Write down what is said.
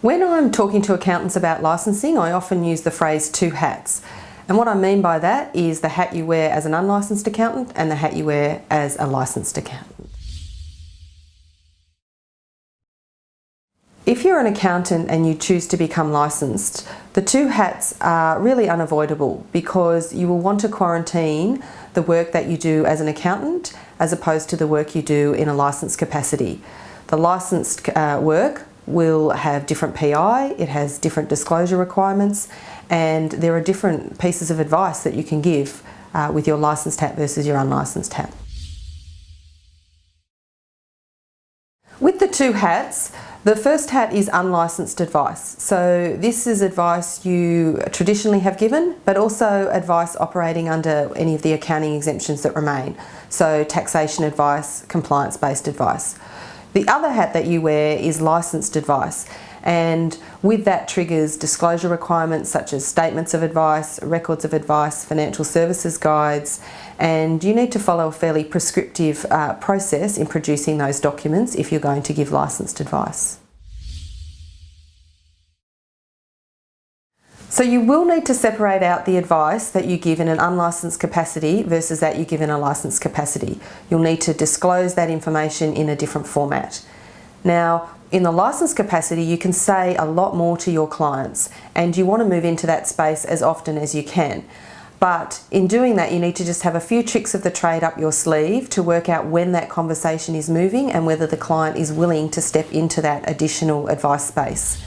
When I'm talking to accountants about licensing, I often use the phrase two hats. And what I mean by that is the hat you wear as an unlicensed accountant and the hat you wear as a licensed accountant. If you're an accountant and you choose to become licensed, the two hats are really unavoidable because you will want to quarantine the work that you do as an accountant as opposed to the work you do in a licensed capacity. The licensed work will have different PI, it has different disclosure requirements, and there are different pieces of advice that you can give with your licensed hat versus your unlicensed hat. With the two hats, the first hat is unlicensed advice. So this is advice you traditionally have given, but also advice operating under any of the accounting exemptions that remain. So taxation advice, compliance-based advice. The other hat that you wear is licensed advice, and with that triggers disclosure requirements such as statements of advice, records of advice, financial services guides, and you need to follow a fairly prescriptive process in producing those documents if you're going to give licensed advice. So you will need to separate out the advice that you give in an unlicensed capacity versus that you give in a licensed capacity. You'll need to disclose that information in a different format. Now, in the licensed capacity, you can say a lot more to your clients, and you want to move into that space as often as you can. But in doing that, you need to just have a few tricks of the trade up your sleeve to work out when that conversation is moving and whether the client is willing to step into that additional advice space.